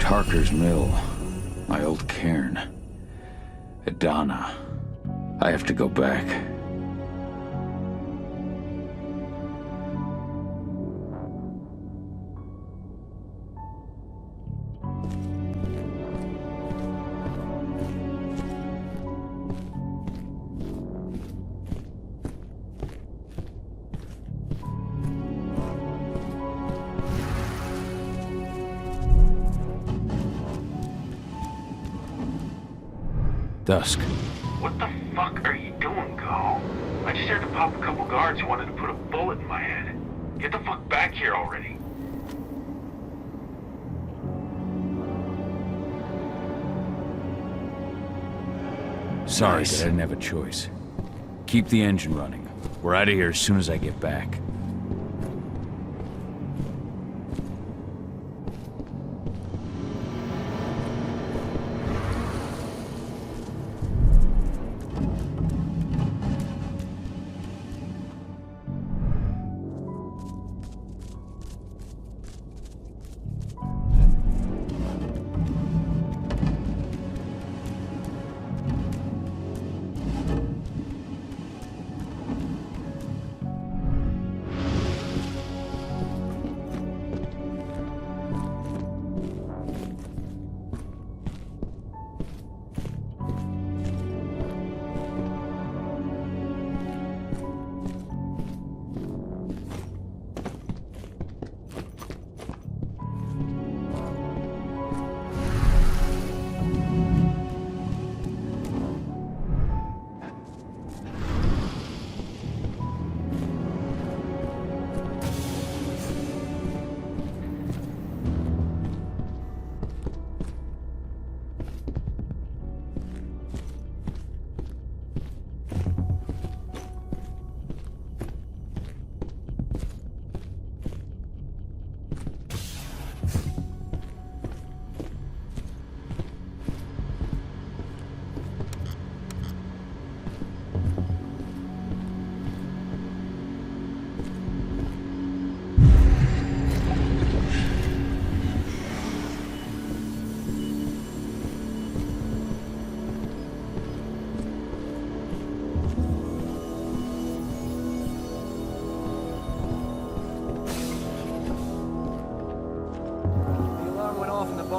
Harker's mill. My old cairn. Adana. I have to go back. Dusk. What the fuck are you doing, Go? I just had to pop a couple guards who wanted to put a bullet in my head. Get the fuck back here already. Sorry, Nice. but I didn't have a choice. Keep the engine running. We're out of here as soon as I get back.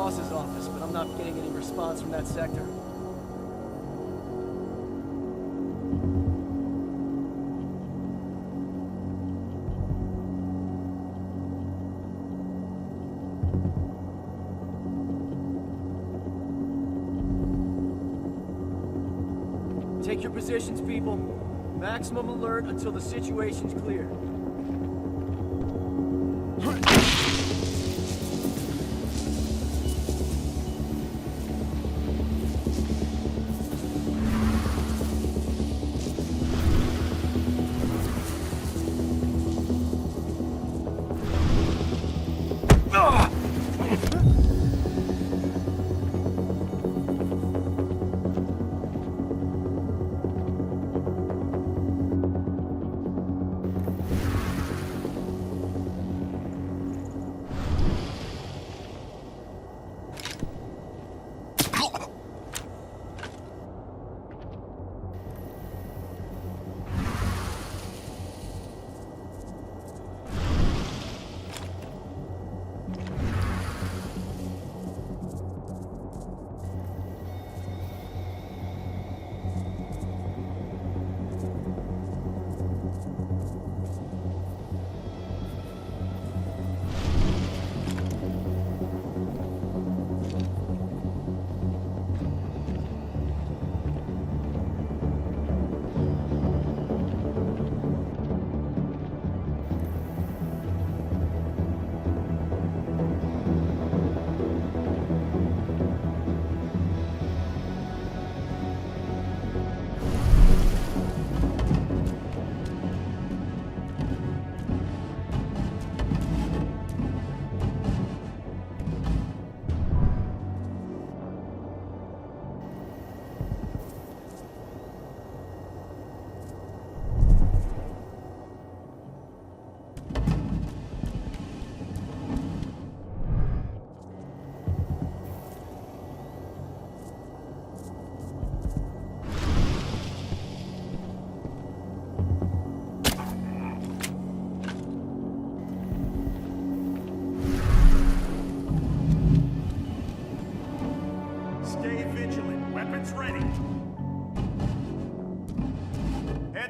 boss's office, but I'm not getting any response from that sector. Take your positions, people. Maximum alert until the situation's clear.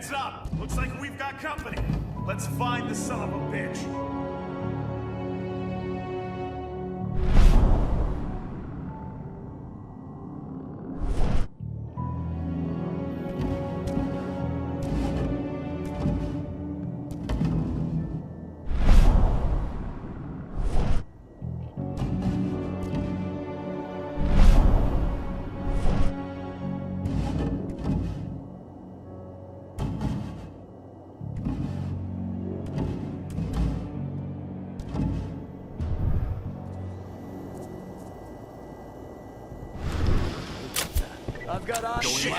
Heads up! Looks like we've got company. Let's find the son of a bitch. I've got eyes. Shit!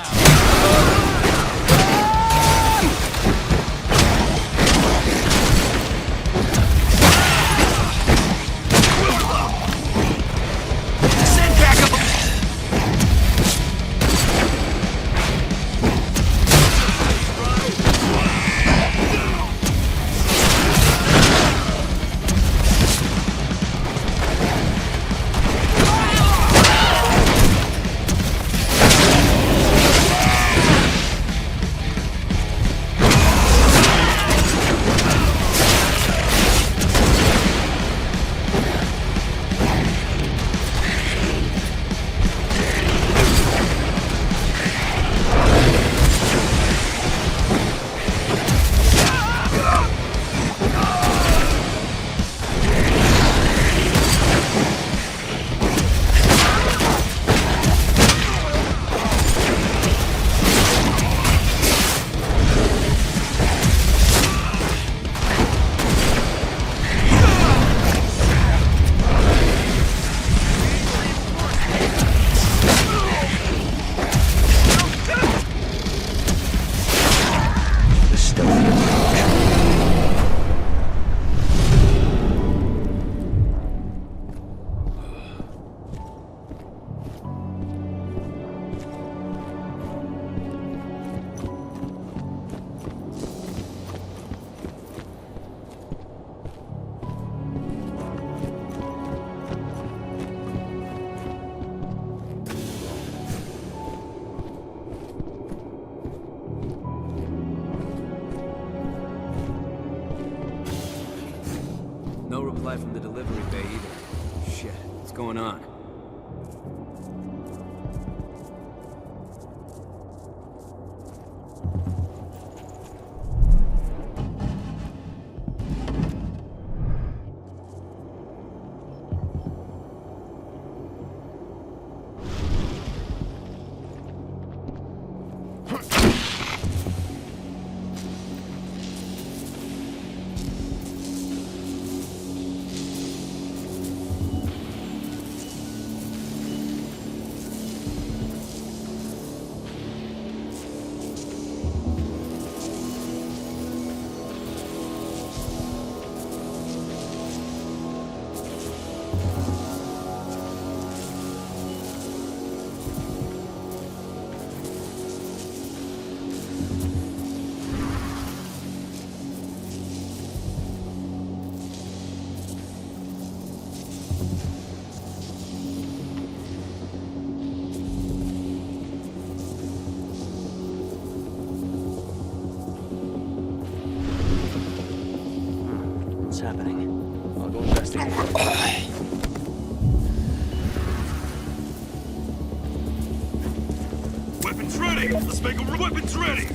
No reply from the delivery bay either. Shit, what's going on? What's happening? I'll go investigate. Weapons ready! Let's make them weapons ready!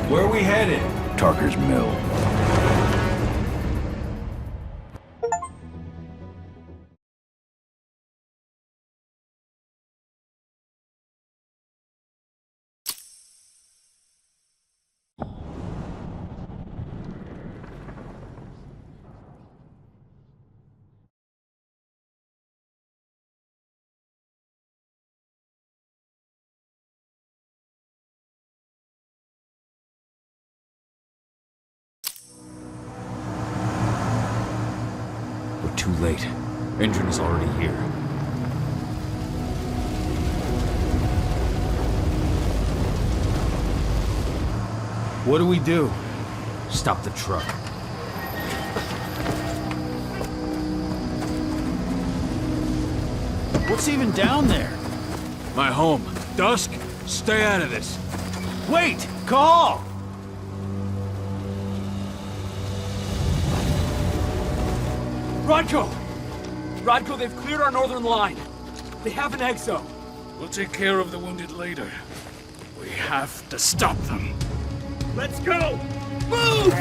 Where are we headed? Tarker's Mill. Too late. Engine is already here. What do we do? Stop the truck. What's even down there? My home. Dusk, stay out of this. Wait! Call! Rodko! Rodko, they've cleared our northern line. They have an exo. We'll take care of the wounded later. We have to stop them. Let's go! Move!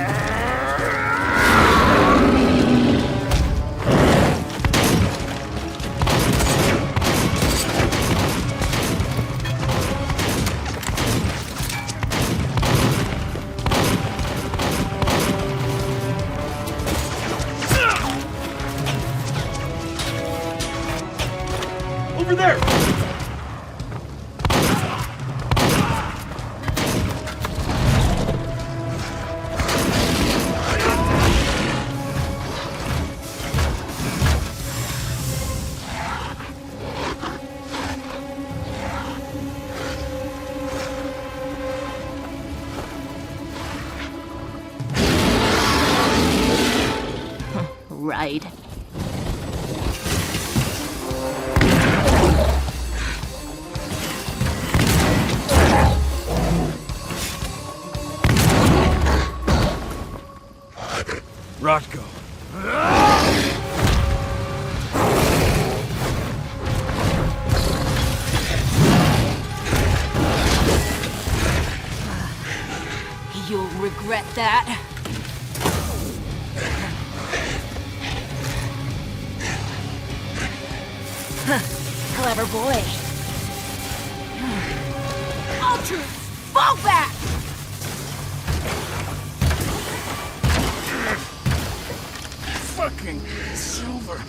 Over there! Right. Rodko. You'll regret that. Clever boy. Ultra, fall back! Fucking Silver.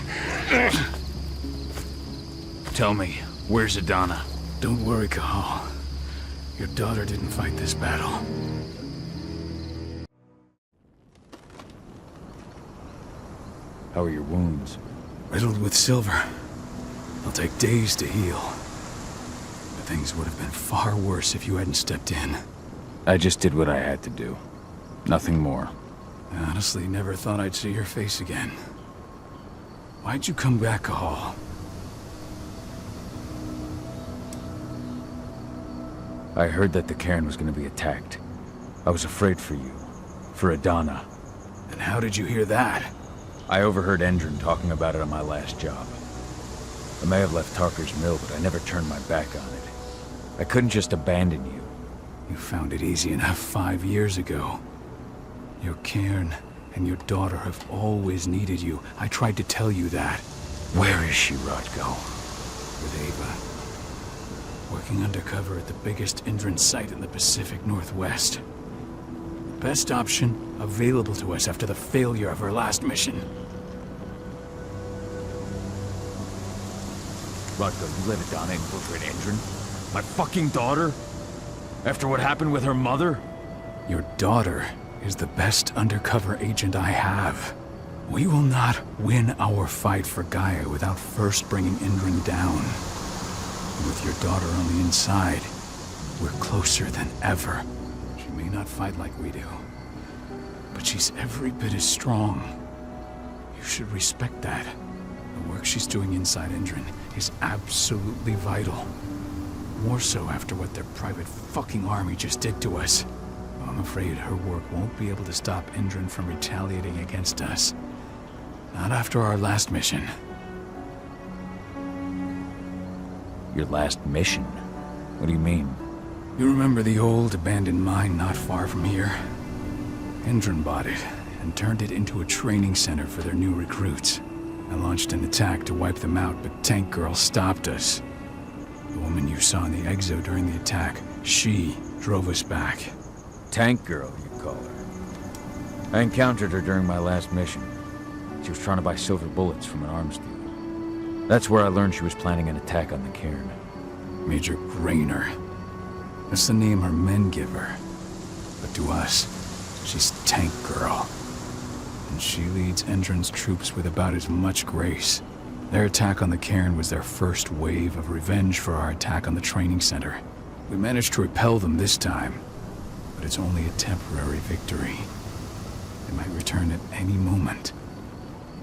Tell me, where's Adana? Don't worry, Cahal. Your daughter didn't fight this battle. How are your wounds? Riddled with silver. They'll take days to heal. But things would have been far worse if you hadn't stepped in. I just did what I had to do. Nothing more. I honestly never thought I'd see your face again. Why'd you come back, Cahal? I heard that the cairn was going to be attacked. I was afraid for you. For Adana. And how did you hear that? I overheard Endron talking about it on my last job. I may have left Tarker's Mill, but I never turned my back on it. I couldn't just abandon you. You found it easy enough 5 years ago. Your cairn and your daughter have always needed you. I tried to tell you that. Where is she, Rodko? With Ava. Working undercover at the biggest Endron site in the Pacific Northwest. Best option available to us after the failure of her last mission. Rodko, you let Adana infiltrate Endron? My fucking daughter? After what happened with her mother? Your daughter is the best undercover agent I have. We will not win our fight for Gaia without first bringing Endron down. And with your daughter on the inside, we're closer than ever. She may not fight like we do, but she's every bit as strong. You should respect that. The work she's doing inside Endron is absolutely vital. More so after what their private fucking army just did to us. I'm afraid her work won't be able to stop Endron from retaliating against us. Not after our last mission. Your last mission? What do you mean? You remember the old abandoned mine not far from here? Endron bought it and turned it into a training center for their new recruits. I launched an attack to wipe them out, but Tank Girl stopped us. The woman you saw in the exo during the attack, she drove us back. Tank Girl, you call her. I encountered her during my last mission. She was trying to buy silver bullets from an arms dealer. That's where I learned she was planning an attack on the cairn. Major Grainer. That's the name her men give her. But to us, she's Tank Girl. And she leads Endron's troops with about as much grace. Their attack on the cairn was their first wave of revenge for our attack on the training center. We managed to repel them this time, but it's only a temporary victory. They might return at any moment.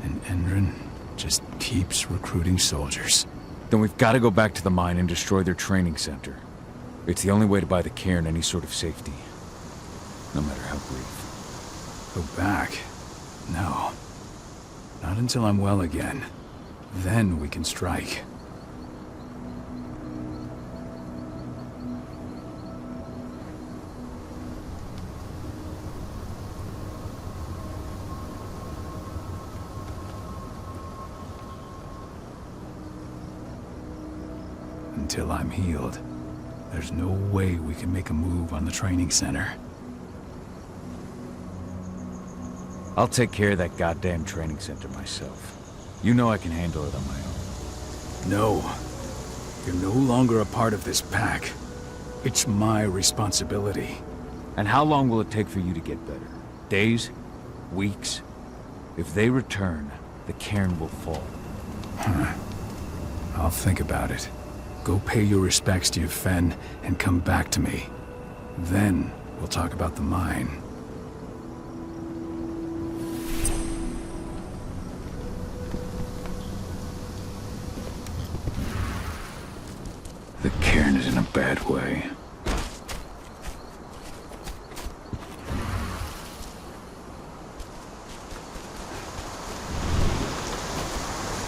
And Endron just keeps recruiting soldiers. Then we've got to go back to the mine and destroy their training center. It's the only way to buy the cairn any sort of safety, no matter how brief. Go back? No. Not until I'm well again. Then we can strike. Until I'm healed, there's no way we can make a move on the training center. I'll take care of that goddamn training center myself. You know I can handle it on my own. No. You're no longer a part of this pack. It's my responsibility. And how long will it take for you to get better? Days? Weeks? If they return, the cairn will fall. I'll think about it. Go pay your respects to your Fen and come back to me. Then we'll talk about the mine. The cairn is in a bad way.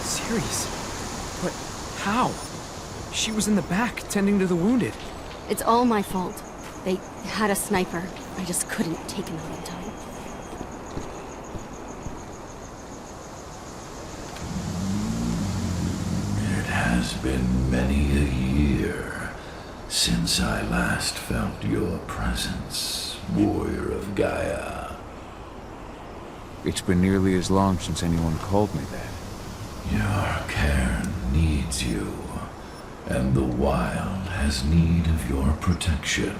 Serious? But how? She was in the back, tending to the wounded. It's all my fault. They had a sniper. I just couldn't take him out in time. It has been many a year since I last felt your presence, warrior of Gaia. It's been nearly as long since anyone called me that. Your cairn needs you, and the wild has need of your protection.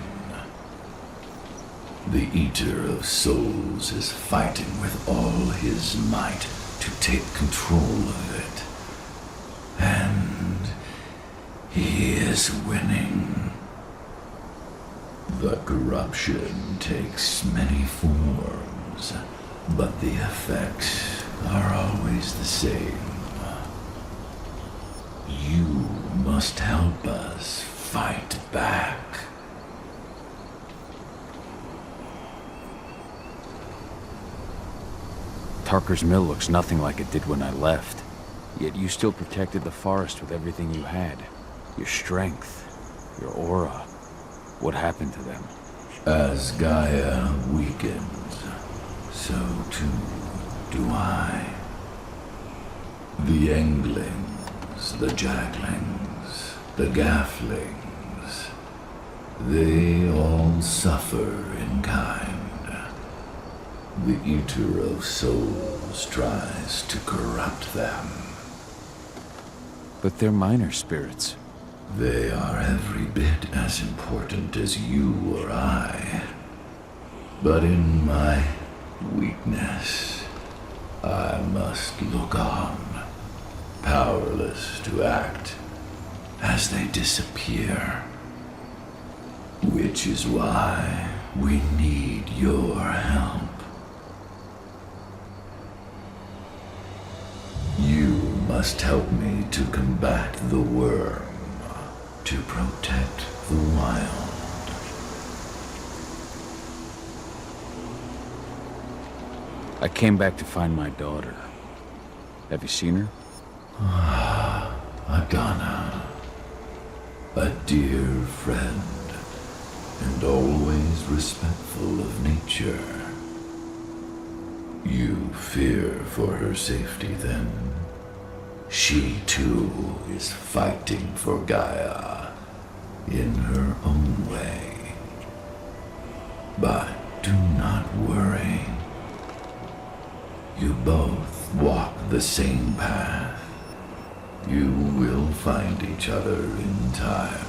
The Eater of Souls is fighting with all his might to take control of it. And he is winning. The corruption takes many forms, but the effects are always the same. You must help us fight back. Tarker's Mill looks nothing like it did when I left. Yet you still protected the forest with everything you had. Your strength, your aura. What happened to them? As Gaia weakens, so too do I. The Englings, the Jacklings, the Gafflings, they all suffer in kind. The Eater of Souls tries to corrupt them. But they're minor spirits. They are every bit as important as you or I. But in my weakness, I must look on, powerless to act as they disappear. Which is why we need your help. You must help me to combat the worm, to protect the wild. I came back to find my daughter. Have you seen her? Agana, a dear friend, and always respectful of nature. You fear for her safety, then? She, too, is fighting for Gaia in her own way. But do not worry. You both walk the same path. You will find each other in time.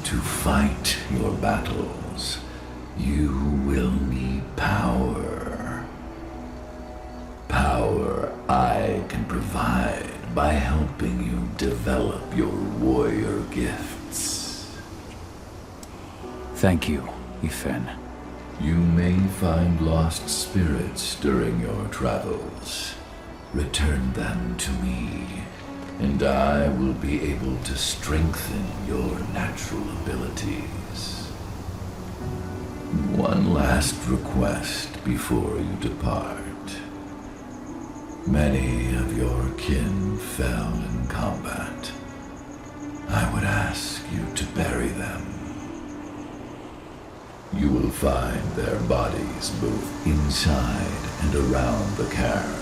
To fight your battles, you will need power. Power I can provide by helping you develop your warrior gifts. Thank you, Ifen. You may find lost spirits during your travels. Return them to me, and I will be able to strengthen your natural abilities. One last request before you depart. Many of your kin fell in combat. I would ask you to bury them. You will find their bodies both inside and around the cairn.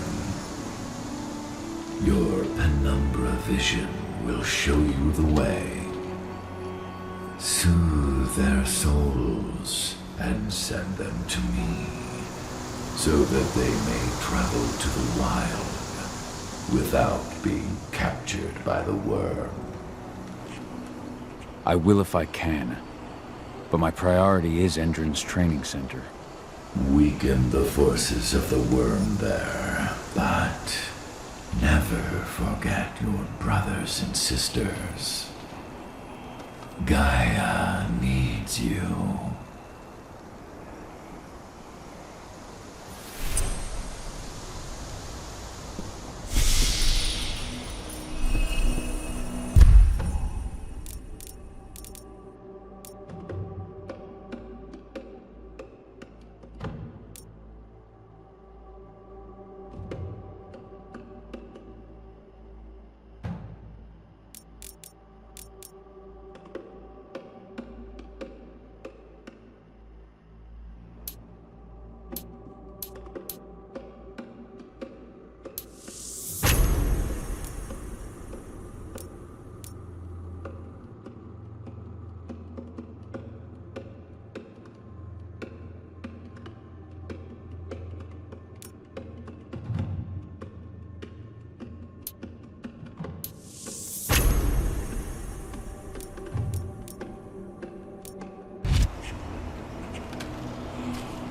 Your penumbra vision will show you the way. Soothe their souls and send them to me, so that they may travel to the wild without being captured by the worm. I will if I can, but my priority is Endron's training center. Weaken the forces of the worm there, but never forget your brothers and sisters. Gaia needs you.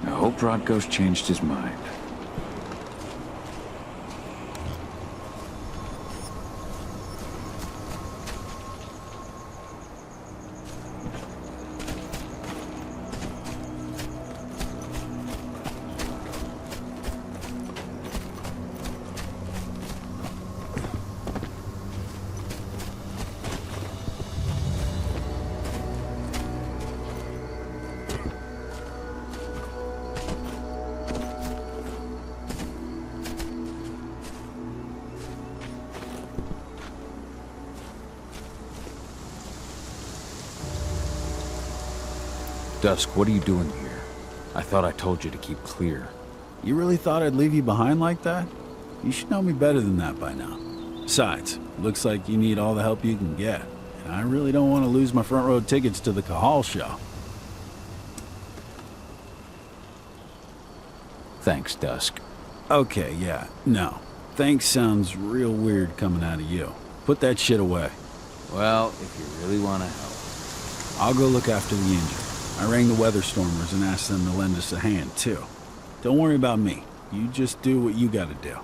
I hope Rodko's changed his mind. Dusk, what are you doing here? I thought I told you to keep clear. You really thought I'd leave you behind like that? You should know me better than that by now. Besides, looks like you need all the help you can get, and I really don't want to lose my front row tickets to the Cahal show. Thanks, Dusk. Okay, yeah, no. Thanks sounds real weird coming out of you. Put that shit away. Well, if you really want to help. I'll go look after the injured. I rang the weather stormers and asked them to lend us a hand, too. Don't worry about me. You just do what you gotta do.